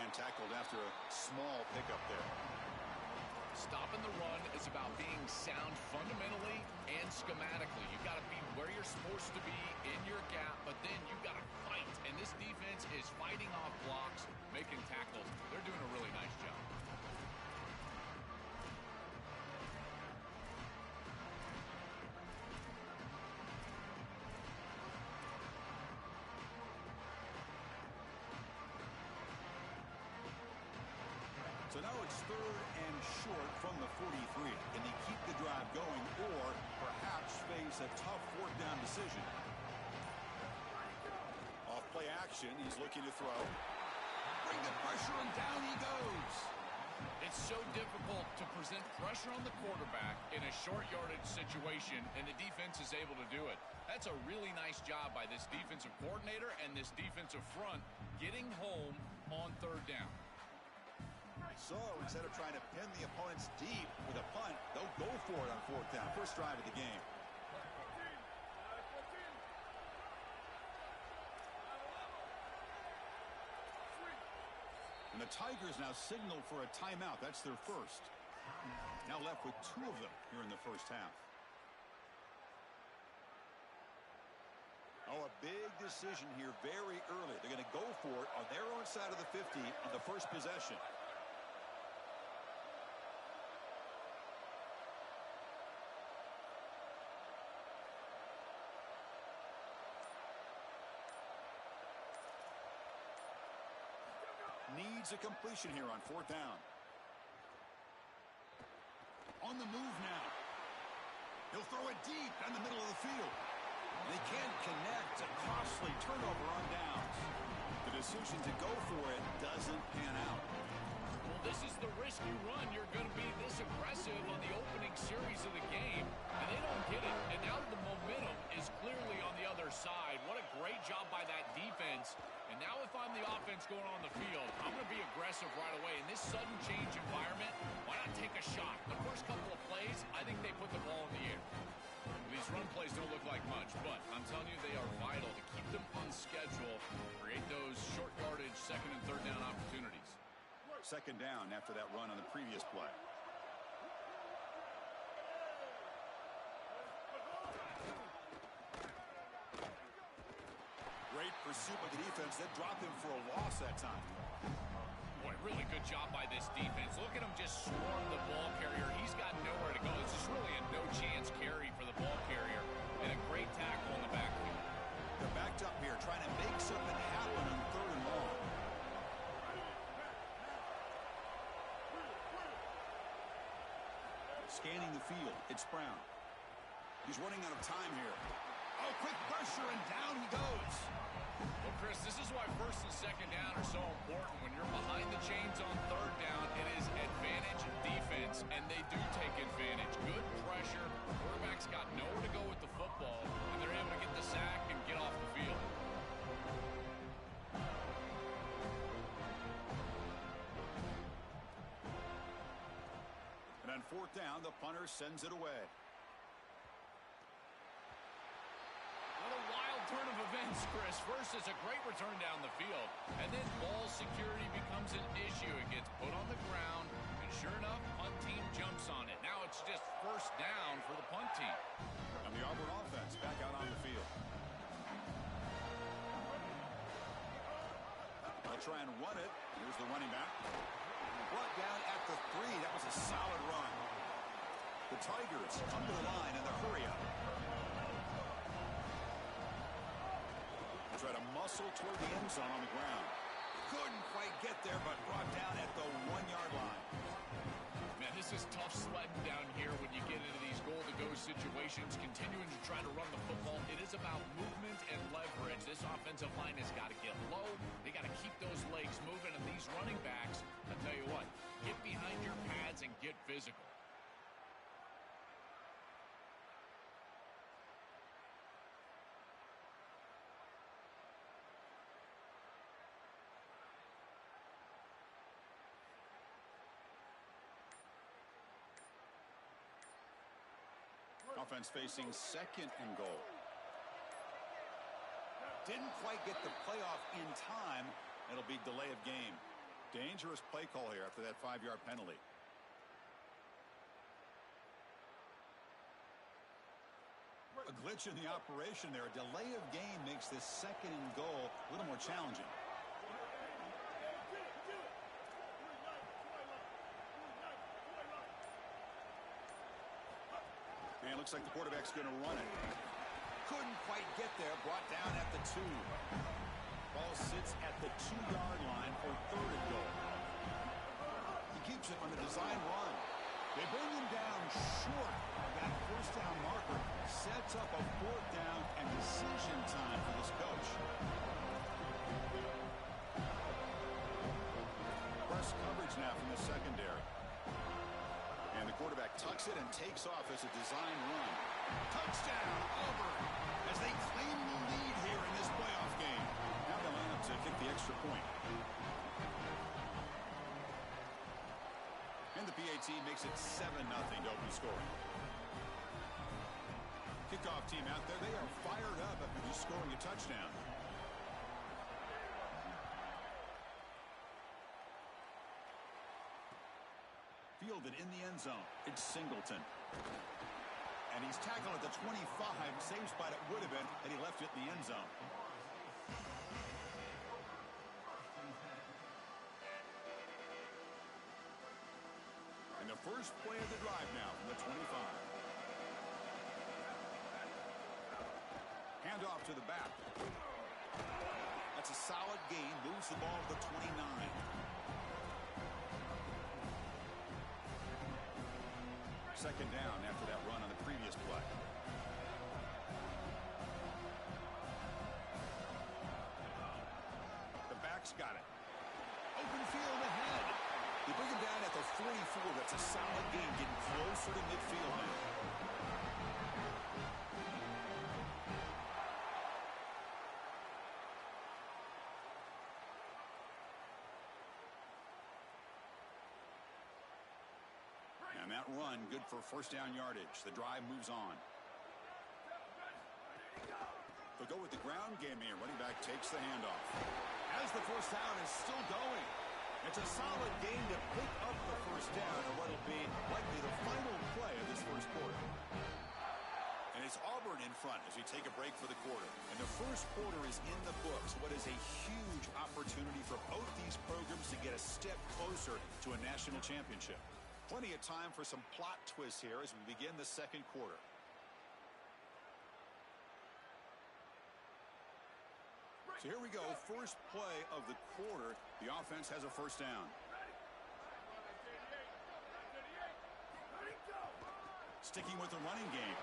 line tackled after a small pickup there. Stopping the run is about being sound fundamentally and schematically. You've got to be where you're supposed to be in your gap, but then you've got to fight. And this defense is fighting off blocks, making tackles. They're doing a really nice job. So now it's 3rd and short from the 43. Can they keep the drive going or perhaps face a tough 4th down decision? Off play action. He's looking to throw. Bring the pressure and down he goes. It's so difficult to present pressure on the quarterback in a short yardage situation, and the defense is able to do it. That's a really nice job by this defensive coordinator and this defensive front getting home on 3rd down. So instead of trying to pin the opponents deep with a punt, they'll go for it on 4th down. First drive of the game. And the Tigers now signal for a timeout. That's their first. Now left with 2 of them here in the first half. Oh, a big decision here very early. They're going to go for it on their own side of the 50 on the first possession. Needs a completion here on 4th down. On the move now. He'll throw it deep down the middle of the field. They can't connect. A costly turnover on downs. The decision to go for it doesn't pan out. Well, this is the risk you run. You're going to be this aggressive on the opening series of the game, and they don't get it. And now the momentum is clearly on the other side. What a great job by that defense. And now if I'm the offense going on the field, I'm going to be aggressive right away. In this sudden change environment, why not take a shot? The first couple of plays, I think they put the ball in the air. These run plays don't look like much, but I'm telling you they are vital to keep them on schedule, create those short yardage 2nd and 3rd down opportunities. 2nd down after that run on the previous play. Great pursuit by the defense. That dropped him for a loss that time. Boy, really good job by this defense. Look at him just swarm the ball carrier. He's got nowhere to go. This is really a no-chance carry for the ball carrier. And a great tackle in the backfield. They're backed up here trying to make something happen on 3rd and long. Scanning the field. It's Brown. He's running out of time here. Oh, quick pressure, and down he goes. Well, Chris, this is why 1st and 2nd down are so important. When you're behind the chains on 3rd down, it is advantage defense, and they do take advantage. Good pressure. Quarterback's got nowhere to go with the football, and they're able to get the sack and get off the field. And on 4th down, the punter sends it away. Turn of events, Chris. First, it's a great return down the field, and then ball security becomes an issue. It gets put on the ground, and sure enough, punt team jumps on it. Now it's just 1st down for the punt team. And the Auburn offense back out on the field. They'll try and run it. Here's the running back. Brought down at the 3. That was a solid run. The Tigers come to the line in the hurry-up. Try to muscle toward the end zone on the ground. Couldn't quite get there, but brought down at the 1-yard line. Man, this is tough sledding down here when you get into these goal-to-go situations, continuing to try to run the football. It is about movement and leverage. This offensive line has got to get low. They got to keep those legs moving, and these running backs, I'll tell you what, get behind your pads and get physical. Offense facing 2nd and goal. Didn't quite get the playoff in time. It'll be delay of game. Dangerous play call here after that 5-yard penalty. A glitch in the operation there. A delay of game makes this second and goal a little more challenging. And it looks like the quarterback's going to run it. Couldn't quite get there. Brought down at the 2. Ball sits at the 2-yard line for third and goal. He keeps it on the design run. They bring him down short of that first down marker. Sets up a fourth down and decision time for this coach. Press coverage now from the secondary. And the quarterback tucks it and takes off as a design run. Touchdown, Auburn, as they claim the lead here in this playoff game. Now they line up to kick the extra point. And the PAT makes it 7-0 to open scoring. Kickoff team out there, they are fired up after just scoring a touchdown. Fielded in the end zone. It's Singleton. And he's tackled at the 25. Same spot it would have been had he left it in the end zone. And the first play of the drive now from the 25. Handoff to the back. That's a solid gain. Moves the ball to the 29. Second down after that run on the previous play. The back's got it. Open field ahead. They bring him down at the 44. That's a solid gain, getting closer to midfield now. And that run, good for first down yardage. The drive moves on. They'll go with the ground game here. Running back takes the handoff. As the first down is still going. It's a solid gain to pick up the first down in what will be likely the final play of this first quarter. And it's Auburn in front as we take a break for the quarter. And the first quarter is in the books. What is a huge opportunity for both these programs to get a step closer to a national championship. Plenty of time for some plot twists here as we begin the second quarter. So here we go. First play of the quarter. The offense has a first down. Sticking with the running game.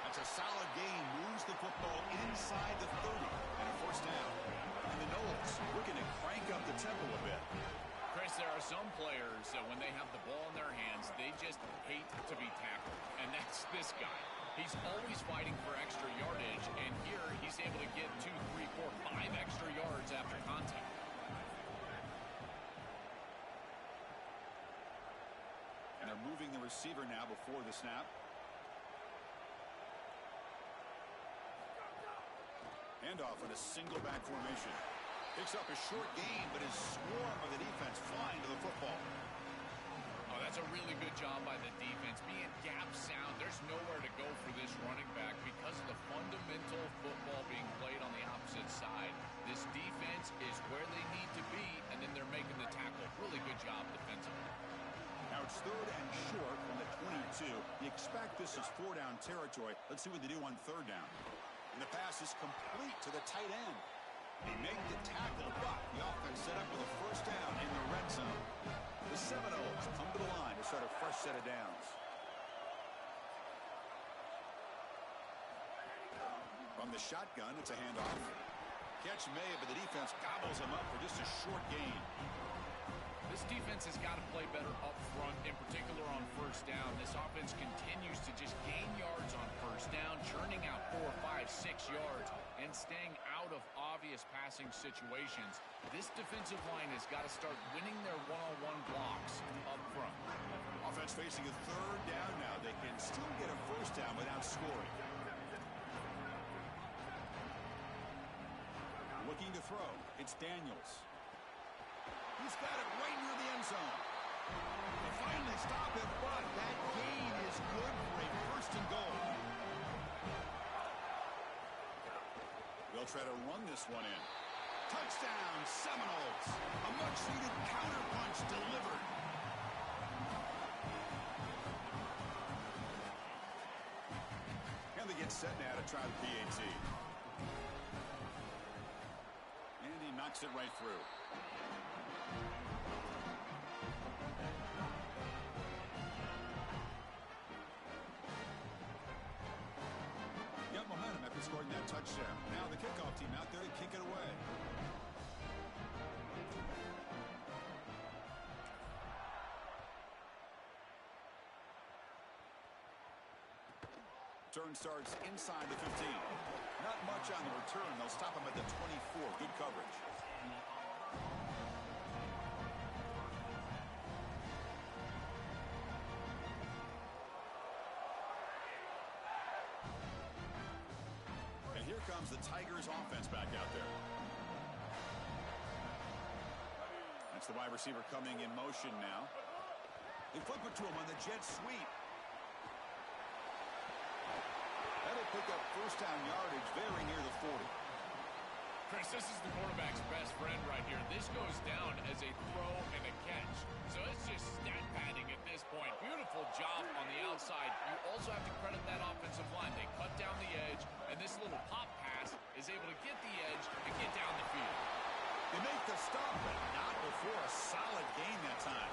That's a solid gain. Moves the football inside the 30. And a first down. And the Noles looking to crank up the tempo a bit. Chris, there are some players that when they have the ball in their hands, they just hate to be tackled. And that's this guy. He's always fighting for extra yardage, and here he's able to get 2, 3, 4, 5 extra yards after contact. And they're moving the receiver now before the snap. Handoff in a single back formation. Picks up a short gain, but his swarm of the defense flying to the football. Oh, that's a really good job by the defense. Being gap sound, there's nowhere to go for this running back because of the fundamental football being played on the opposite side. This defense is where they need to be, and then they're making the tackle. Really good job defensively. Now it's third and short from the 22. You expect this is 4-down territory. Let's see what they do on third down. And the pass is complete to the tight end. They make the tackle, but the offense set up with a first down in the red zone. The Seminoles come to the line to start a fresh set of downs. From the shotgun, it's a handoff. Catch made, but the defense gobbles him up for just a short gain. This defense has got to play better up front, in particular on first down. This offense continues to just gain yards on first down, churning out 4, 5, 6 yards, and staying out of obvious passing situations. This defensive line has got to start winning their one-on-one blocks up front. Offense facing a third down now. They can still get a first down without scoring. Looking to throw. It's Daniels. He's got it right near the end zone. They finally stop it, but that gain is good for a first and goal. They'll try to run this one in. Touchdown, Seminoles. A much-needed counterpunch delivered. And they get set now to try the PAT. And he knocks it right through. Got momentum after scoring that touchdown. Now the kickoff team out there to kick it away. Turn starts inside the 15. Not much on the return. They'll stop him at the 24. Good coverage. And here comes the Tigers offense back out there. That's the wide receiver coming in motion now. They flip it to him on the jet sweep. That'll pick up first down yardage very near the 40. Chris, this is the quarterback's best friend right here. This goes down as a throw and a catch. So it's just stat padding at this point. Beautiful job on the outside. You also have to credit that offensive line. They cut down the edge, and this little pop pass is able to get the edge and get down the field. They make the stop, but not before a solid gain that time.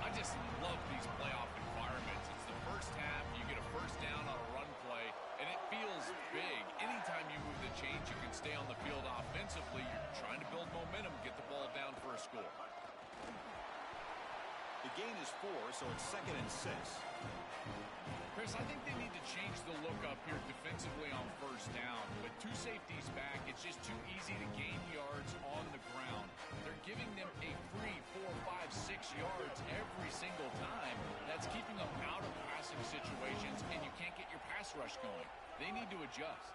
I just love these playoff environments. It's the first half. You get a first down on a run play, and it feels big. Anytime you move the chains, you can stay on the field offensively. You're trying to build momentum, get the ball down for a score. The gain is 4, so it's 2nd and 6. Chris, I think they need to change the look up here defensively on first down. With 2 safeties back, it's just too easy to gain yards on the ground. They're giving them a free 4, 5, 6 yards every single time. That's keeping them out of passing situations, and you can't get your pass rush going. They need to adjust.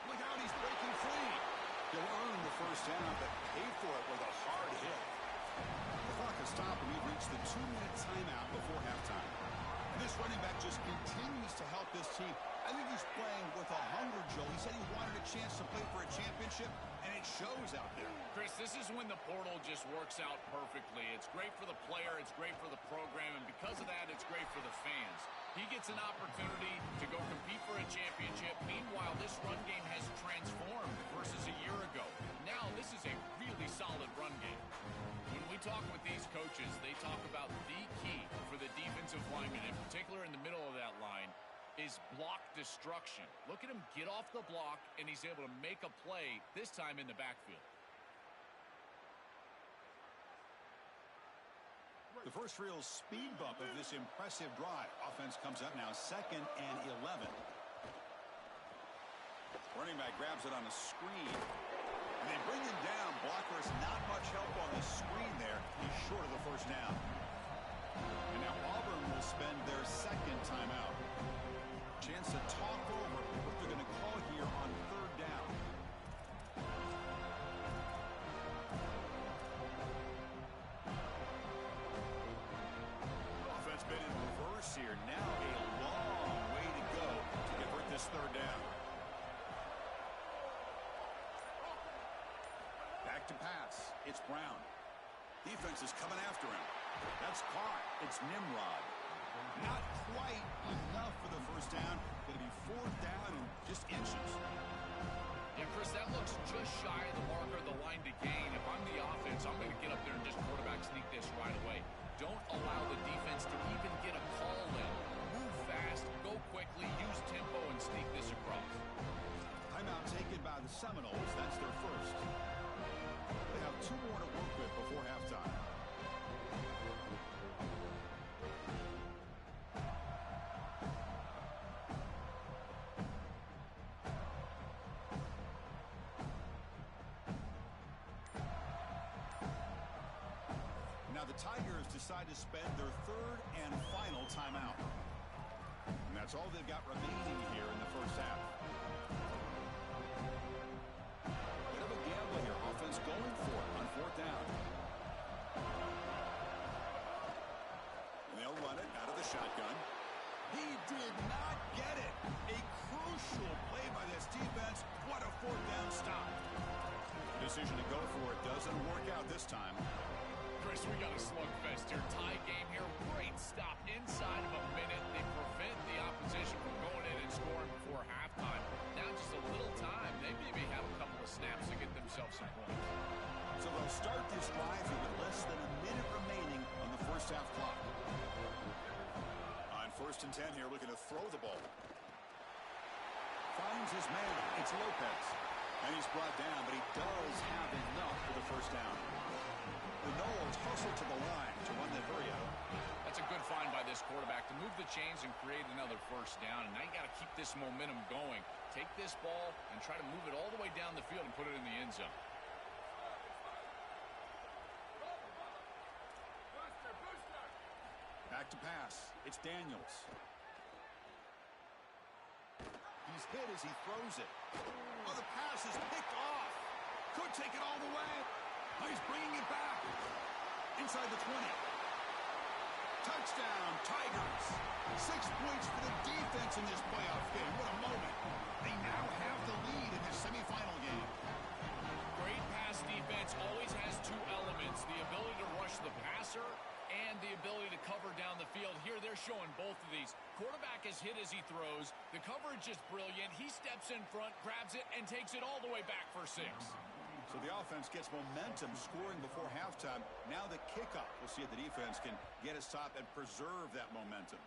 Look out, he's breaking free. He'll earn the first down, but pay for it with a hard hit. The clock has stopped, and we've reached the 2-minute timeout before halftime. And this running back just continues to help this team. I think he's playing with a hunger, Joe. He said he wanted a chance to play for a championship, and it shows out there. Chris, this is when the portal just works out perfectly. It's great for the player, it's great for the program, and because of that, it's great for the fans. He gets an opportunity to go compete for a championship. Meanwhile, this run game has transformed versus a year ago. Now, this is a really solid run game. When we talk with these coaches, they talk about the key for the defensive lineman, in particular in the middle of that line, is block destruction. Look at him get off the block, and he's able to make a play, this time in the backfield. The first real speed bump of this impressive drive. Offense comes up now 2nd and 11. Running back grabs it on a screen. And they bring him down. Blockers not much help on the screen there. He's short of the first down. And now Auburn will spend their 2nd timeout. Chance to talk over what they're going to call here on 3rd down. Offense been in reverse here. Now a long way to go to convert this 3rd down. Back to pass. It's Brown. Defense is coming after him. That's caught. It's Nimrod. Not quite enough for the first down. Going to be 4th down and just inches. Yeah, Chris, that looks just shy of the marker, the line to gain. If I'm the offense, I'm going to get up there and just quarterback sneak this right away. Don't allow the defense to even get a call in. Move fast, go quickly, use tempo, and sneak this across. Timeout taken by the Seminoles. That's their first. They have 2 more to work with before halftime. Now the Tigers decide to spend their 3rd and final timeout. And that's all they've got remaining here in the first half. Bit of a gamble here. decision to go for it doesn't work out this time. Chris, we got a slugfest here. Tie game here. Great stop inside of a minute. They prevent the opposition from going in and scoring before halftime. Now just a little time. They maybe have a couple of snaps to get themselves some points. So they'll start this drive with less than a minute remaining on the first half clock. On 1st and 10 here, looking to throw the ball. Finds his man. It's Lopez. And he's brought down, but he does have enough for the first down. The Noles hustle to the line to run the hurry out. That's a good find by this quarterback to move the chains and create another first down. And now you got to keep this momentum going. Take this ball and try to move it all the way down the field and put it in the end zone. Back to pass. It's Daniels. He's hit as he throws it. Oh, the pass is picked off. Could take it all the way. Oh, he's bringing it back. Inside the 20. Touchdown, Tigers. 6 points for the defense in this playoff game. What a moment. They now have the lead in this semifinal game. Great pass defense always has two elements, the ability to rush the passer and the ability to cover down the field. Here they're showing both of these. Quarterback is hit as he throws. The coverage is brilliant. He steps in front, grabs it, and takes it all the way back for 6. So the offense gets momentum scoring before halftime. Now the kickoff. We'll see if the defense can get a stop and preserve that momentum.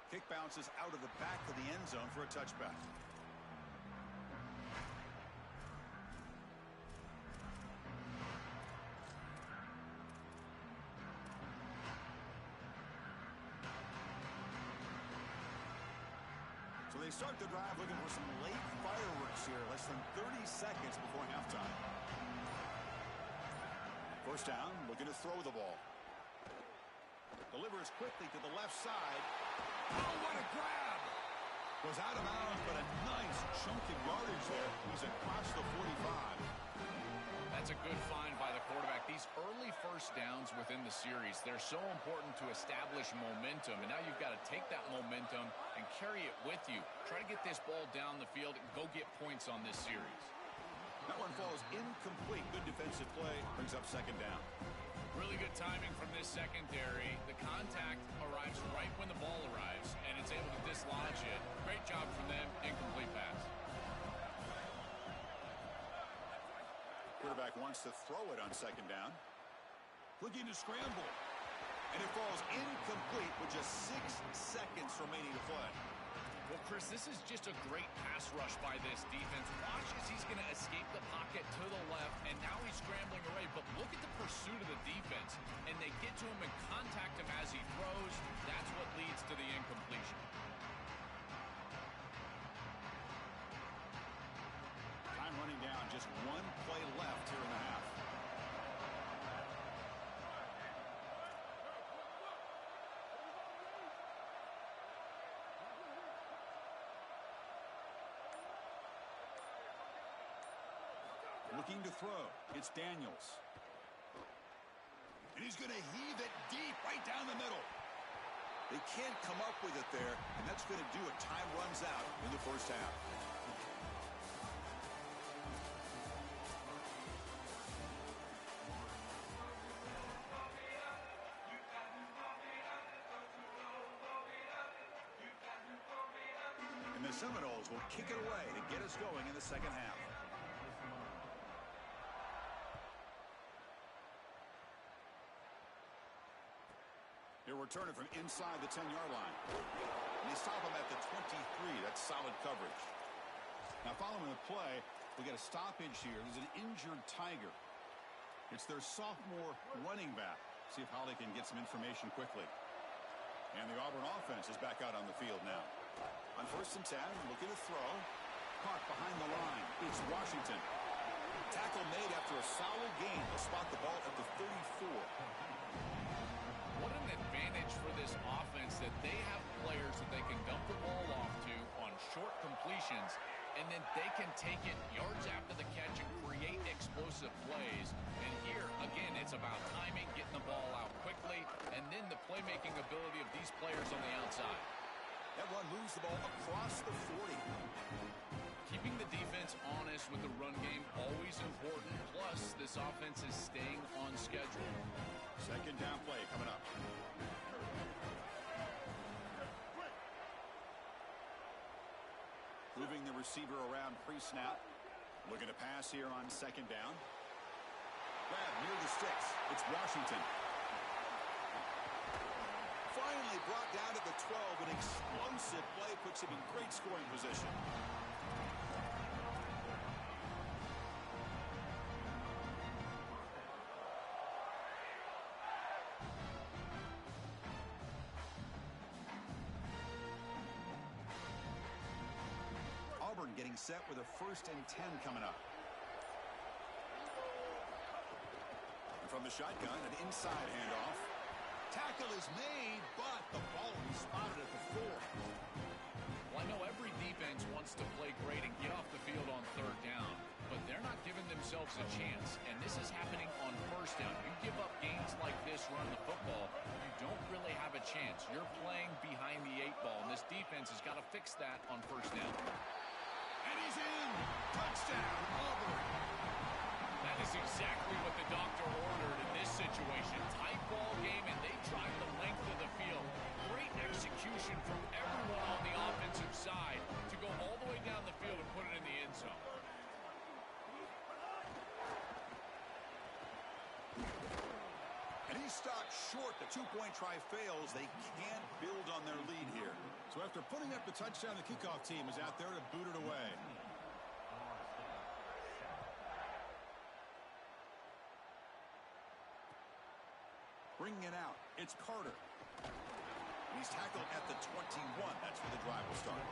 Kick bounces out of the back of the end zone for a touchback. So they start the drive looking for some late fireworks here, less than 30 seconds before halftime. First down, looking to throw the ball. Delivers quickly to the left side. Oh, what a grab! Was out of bounds, but a nice chunk of yardage there. He's across the 45. That's a good find by the quarterback. These early first downs within the series, they're so important to establish momentum. And now you've got to take that momentum and carry it with you. Try to get this ball down the field and go get points on this series. That one falls incomplete. Good defensive play. Brings up second down. Really good timing from this secondary. The contact arrives right when the ball arrives, and it's able to dislodge it. Great job from them. Incomplete pass. Quarterback wants to throw it on second down. Looking to scramble. And it falls incomplete with just 6 seconds remaining to play. Well, Chris, this is just a great pass rush by this defense. Watch as he's going to escape the pocket to the left, and now he's scrambling away. But look at the pursuit of the defense. And they get to him and contact him as he throws. That's what leads to the incompletion. Time running down, just one play left here in the half. Looking to throw. It's Daniels. And he's going to heave it deep right down the middle. They can't come up with it there, and that's going to do it. Time runs out in the first half. And the Seminoles will kick it away to get us going in the second half. He'll return it from inside the 10-yard line. And they stop him at the 23. That's solid coverage. Now following the play, we get a stoppage here. There's an injured Tiger. It's their sophomore running back. See if Holly can get some information quickly. And the Auburn offense is back out on the field now. On 1st and 10, looking to throw. Caught behind the line. It's Washington. Tackle made after a solid gain. They'll spot the ball at the 34. What an advantage for this offense that they have players that they can dump the ball off to on short completions, and then they can take it yards after the catch and create explosive plays. And here, again, it's about timing, getting the ball out quickly, and then the playmaking ability of these players on the outside. That one moves the ball across the 40. Keeping the defense honest with the run game always important. Plus, this offense is staying on schedule. Second down play coming up. Moving the receiver around pre-snap. Looking to pass here on second down. Grab near the sticks. It's Washington. Finally brought down to the 12. An explosive play puts him in great scoring position. Auburn getting set with a 1st and 10 coming up. And from the shotgun, an inside handoff. Tackle is made, but the ball is spotted at the 4. Well, I know every defense wants to play great and get off the field on 3rd down, but they're not giving themselves a chance, and this is happening on 1st down. You give up gains like this, run the football, you don't really have a chance. You're playing behind the 8 ball, and this defense has got to fix that on 1st down. And he's in! Touchdown, Auburn! That is exactly what the doctor ordered in this situation. Tight ball game, and they drive the length of the field. Great execution from everyone on the offensive side to go all the way down the field and put it in the end zone. And he's stopped short. The 2-point try fails. They can't build on their lead here. So after putting up the touchdown, the kickoff team is out there to boot it away. Bringing it out, it's Carter. He's tackled at the 21. That's where the drive will start.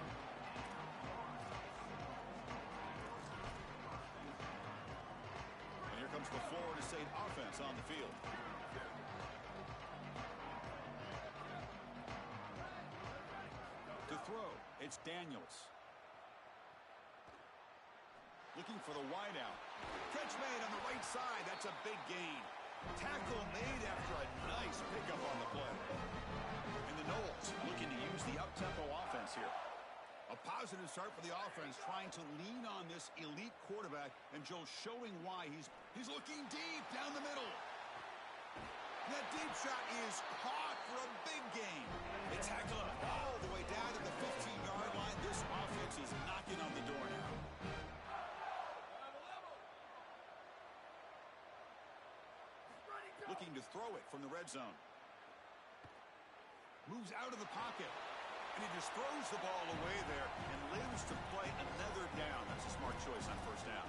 And here comes the Florida State offense on the field. To throw, it's Daniels. Looking for the wideout. Catch made on the right side. That's a big gain. Tackle made after a nice pickup on the play. And the Noles looking to use the up-tempo offense here. A positive start for the offense, trying to lean on this elite quarterback, and Joe showing why. He's looking deep down the middle. That deep shot is caught for a big gain. They tackle him all the way down to the 15-yard line. This offense is knocking on the door now. Looking to throw it from the red zone. Moves out of the pocket. And he just throws the ball away there and lives to play another down. That's a smart choice on 1st down.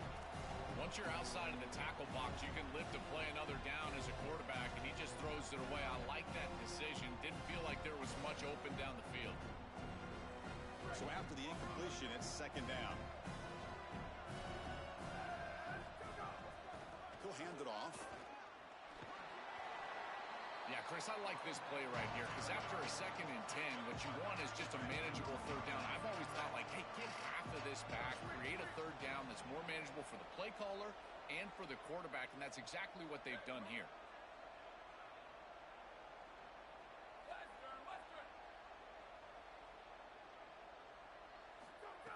Once you're outside of the tackle box, you can live to play another down as a quarterback, and he just throws it away. I like that decision. Didn't feel like there was much open down the field. So after the incompletion, it's 2nd down. He'll hand it off. Yeah, Chris, I like this play right here because after a 2nd and 10, what you want is just a manageable 3rd down. I've always thought, like, hey, get half of this back, create a 3rd down that's more manageable for the play caller and for the quarterback, and that's exactly what they've done here.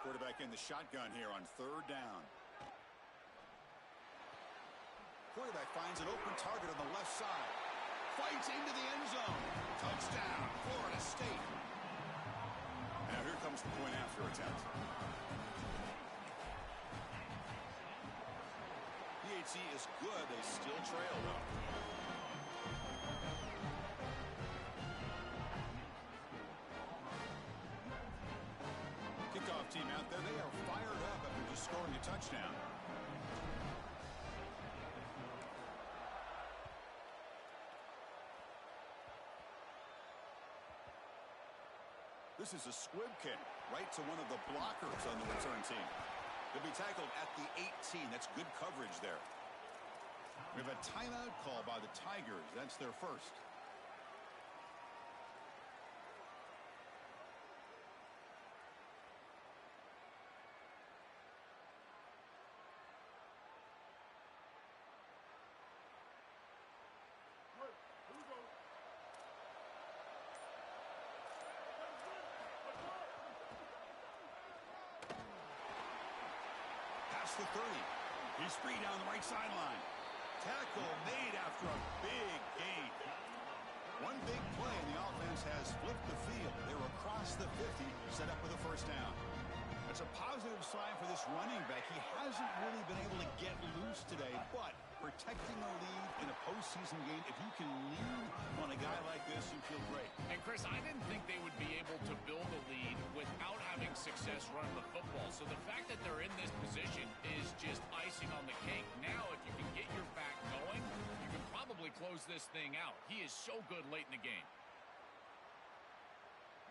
Quarterback in the shotgun here on 3rd down. Quarterback finds an open target on the left side. Fights into the end zone. Touchdown, Florida State. Now here comes the point after attempt. PHC is good. They still trail, though. Kickoff team out there. They are fired up after just scoring a touchdown. This is a squib kick right to one of the blockers on the return team. They'll be tackled at the 18. That's good coverage there. We have a timeout call by the Tigers. That's their first. The 30. He's free down the right sideline. Tackle made after a big gain. One big play, and the offense has flipped the field. They're across the 50, set up with a first down. That's a positive sign for this running back. He hasn't really been able to get loose today, but protecting a lead in a postseason game, if you can lean on a guy like this, you feel great. And, Chris, I didn't think they would be able to build a lead without having success running the football. So the fact that they're in this position is just icing on the cake. Now, if you can get your back going, you can probably close this thing out. He is so good late in the game.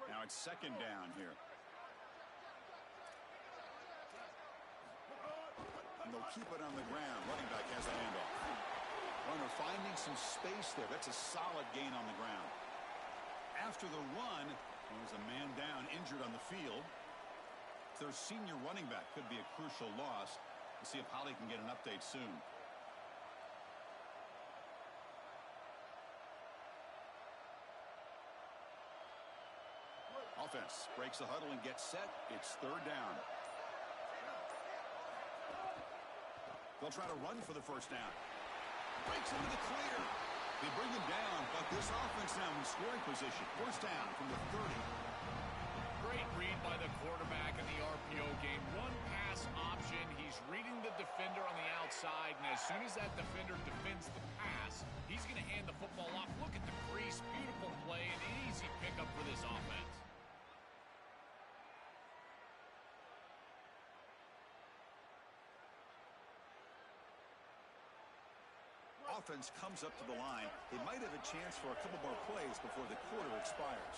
Now it's second down here. And they'll keep it on the ground. Running back has a handoff. Runner finding some space there. That's a solid gain on the ground. After the run, there's a man down, injured on the field. Their senior running back could be a crucial loss. We'll see if Holly can get an update soon. Offense breaks the huddle and gets set. It's third down. They'll try to run for the first down. Breaks into the clear. They bring him down, but this offense now in scoring position. First down from the 30. Great read by the quarterback in the RPO game. Run pass option. He's reading the defender on the outside, and as soon as that defender defends the pass, he's going to hand the football off. Look at the crease. Beautiful play and an easy pickup for this offense. Offense comes up to the line. They might have a chance for a couple more plays before the quarter expires.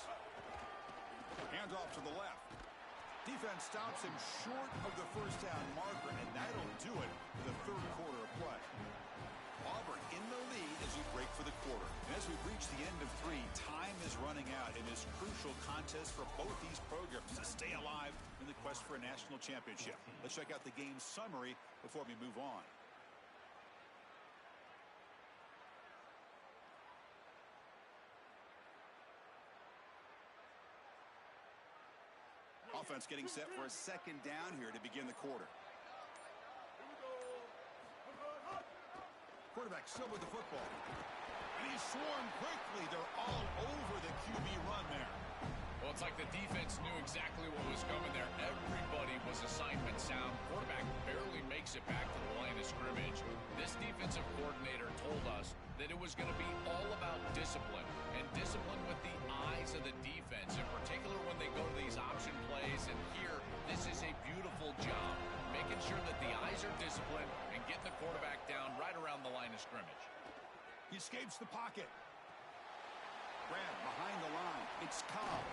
Hands off to the left. Defense stops him short of the first down marker, and that'll do it for the third quarter of play. Auburn in the lead as we break for the quarter. And as we've reached the end of three, time is running out in this crucial contest for both these programs to stay alive in the quest for a national championship. Let's check out the game summary before we move on. Offense getting set for a second down here to begin the quarter. Quarterback still with the football. And he's swarmed quickly. They're all over the QB run there. Well, it's like the defense knew exactly what was coming there. Everybody was assignment sound. Quarterback barely makes it back to the line of scrimmage. This defensive coordinator told us that it was going to be all about discipline, and discipline with the eyes of the defense, in particular when they go to these option plays. And here, this is a beautiful job, making sure that the eyes are disciplined and getting the quarterback down right around the line of scrimmage. He escapes the pocket. Grab behind the line. It's Cobb.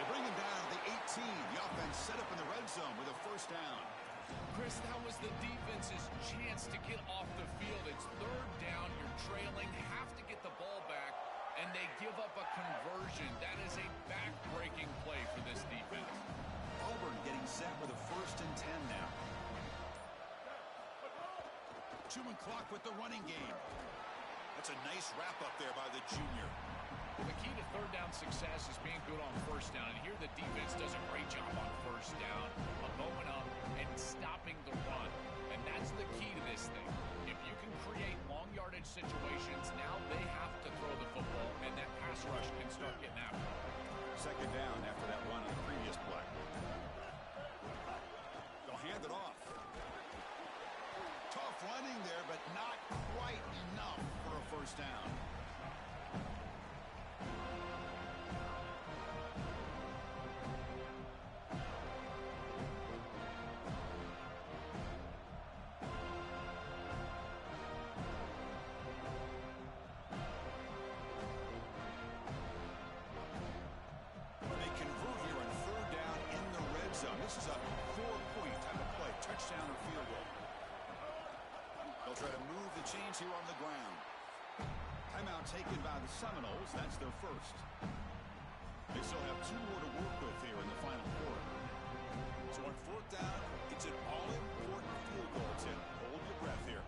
They bring him down to the 18. The offense set up in the red zone with a first down. Chris, that was the defense's chance to get off the field. It's third down. You're trailing. Have to get the ball back, and they give up a conversion. That is a back-breaking play for this defense. Auburn getting set with a first and 10 now. 2-minute clock with the running game. That's a nice wrap-up there by the junior. The key to third down success is being good on first down, and here the defense does a great job on first down of going up and stopping the run, and that's the key to this thing. If you can create long yardage situations, now they have to throw the football, and that pass rush can start getting after them. Second down after that run on the previous play. They'll hand it off. Tough running there, but not quite enough for a first down. This is a 4-point type of play, touchdown or field goal. They'll try to move the chains here on the ground. Timeout taken by the Seminoles. That's their first. They still have 2 more to work with here in the final quarter. So on fourth down, it's an all-important field goal, Tim. Hold your breath here.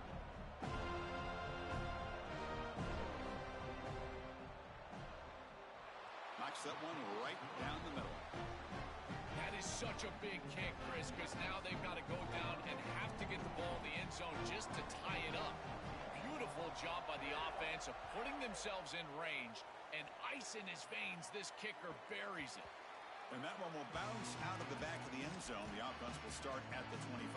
Knocks that one right down the middle. That is such a big kick, Chris, because now they've got to go down and have to get the ball in the end zone just to tie it up. Beautiful job by the offense of putting themselves in range, and ice in his veins, this kicker buries it. And that one will bounce out of the back of the end zone. The offense will start at the 25.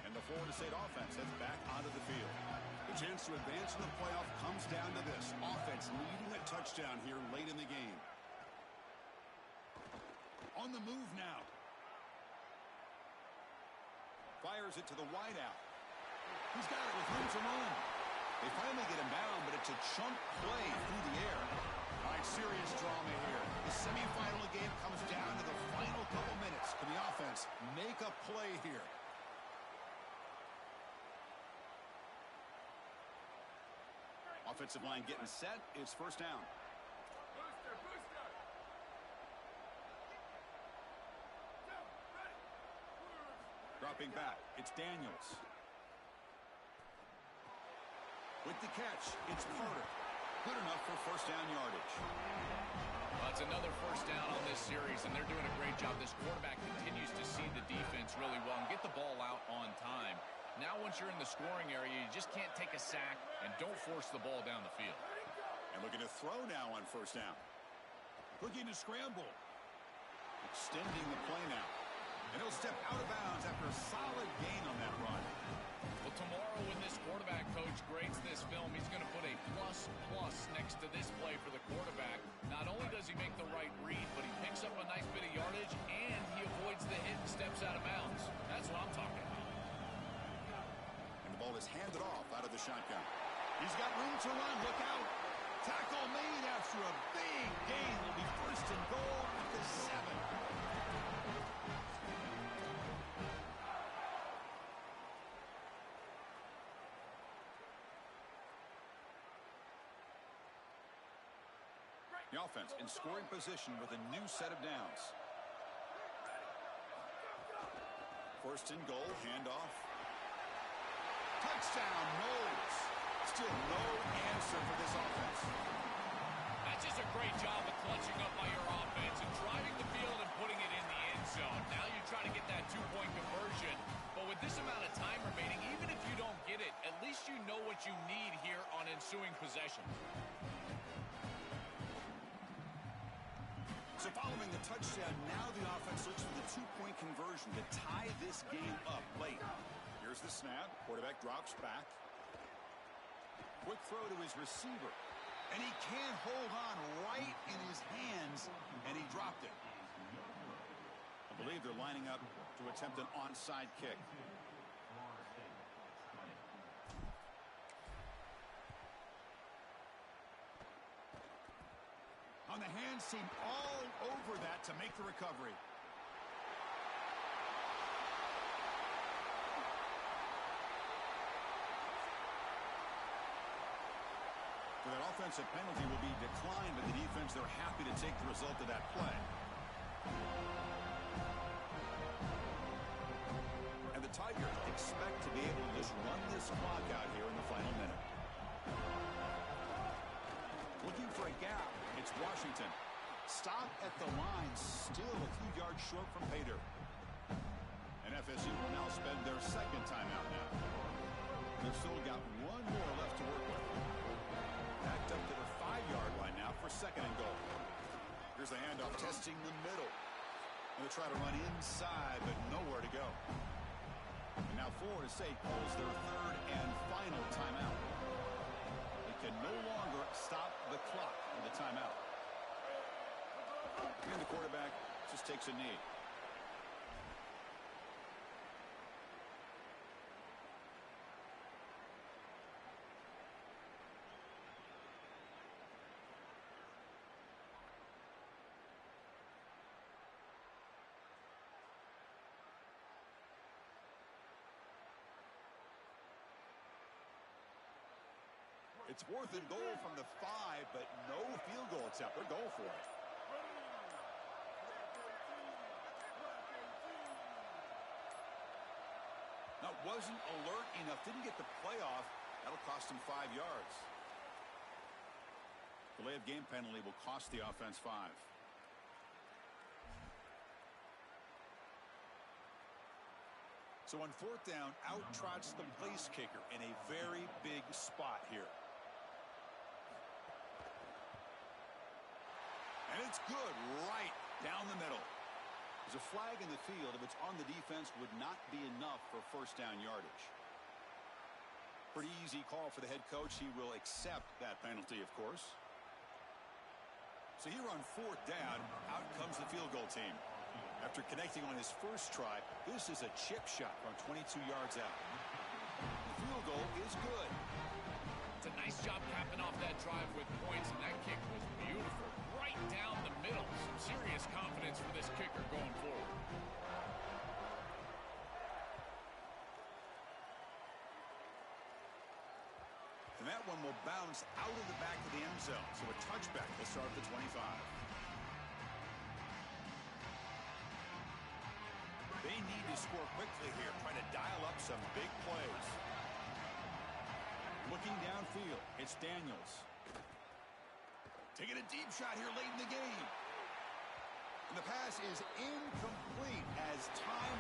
And the Florida State offense heads back onto the field. The chance to advance in the playoff comes down to this. Offense needing a touchdown here late in the game. On the move now. Fires it to the wideout. He's got it with room to run. They finally get him down, but it's a chunk play through the air. All right, serious drama here. The semifinal game comes down to the final couple minutes. Can the offense make a play here? Offensive line getting set. It's first down. Dropping back. It's Daniels. With the catch, it's Carter. Good enough for first down yardage. Well, it's another first down on this series, and they're doing a great job. This quarterback continues to see the defense really well and get the ball out on time. Now once you're in the scoring area, you just can't take a sack and don't force the ball down the field. And looking to throw now on first down. Looking to scramble. Extending the play now. And he'll step out of bounds after a solid gain on that run. Well, tomorrow when this quarterback coach grades this film, he's going to put a plus next to this play for the quarterback. Not only does he make the right read, but he picks up a nice bit of yardage, and he avoids the hit and steps out of bounds. That's what I'm talking about. And the ball is handed off out of the shotgun. He's got room to run. Look out. Tackle made after a big gain. Will be first and goal at the 7. The offense in scoring position with a new set of downs. First and goal, handoff. Touchdown, Knowles. Still no answer for this offense. That's just a great job of clutching up by your offense and driving the field and putting it in the end zone. Now you try to get that two-point conversion. But with this amount of time remaining, even if you don't get it, at least you know what you need here on ensuing possession. So following the touchdown, now the offense looks for the two-point conversion to tie this game up late. Here's the snap. Quarterback drops back. Quick throw to his receiver. And he can't hold on right in his hands, and he dropped it. I believe they're lining up to attempt an onside kick. On the hands team all over that to make the recovery. For that offensive penalty will be declined by the defense. They're happy to take the result of that play. And the Tigers expect to be able to just run this clock out here in the final minute. Looking for a gap. It's Washington. Stop at the line, still a few yards short from pay dirt. And FSU will now spend their second timeout now. They've still got one more left to work with. Backed up to the 5-yard line now for second and goal. Here's the handoff, testing the middle. And they'll try to run inside, but nowhere to go. And now Florida State calls their third and final timeout. They can no longer stop the clock with the timeout. And the quarterback just takes a knee. It's fourth and goal from the 5, but no field goal attempt. They're going for it. Now, wasn't alert enough. Didn't get the playoff. That'll cost him 5 yards. Delay of game penalty will cost the offense 5. So on fourth down, out trots the place kicker in a very big spot here. And it's good right down the middle. There's a flag in the field. If it's on the defense, would not be enough for first down yardage. Pretty easy call for the head coach. He will accept that penalty, of course. So here on fourth down, out comes the field goal team. After connecting on his first try, this is a chip shot from 22 yards out. The field goal is good. It's a nice job capping off that drive with points, and that kick was beautiful. Right down the middle. Some serious confidence for this kicker going forward. And that one will bounce out of the back of the end zone. So a touchback will start at the 25. They need to score quickly here, trying to dial up some big plays. Looking downfield, it's Daniels. Taking a deep shot here late in the game. And the pass is incomplete as time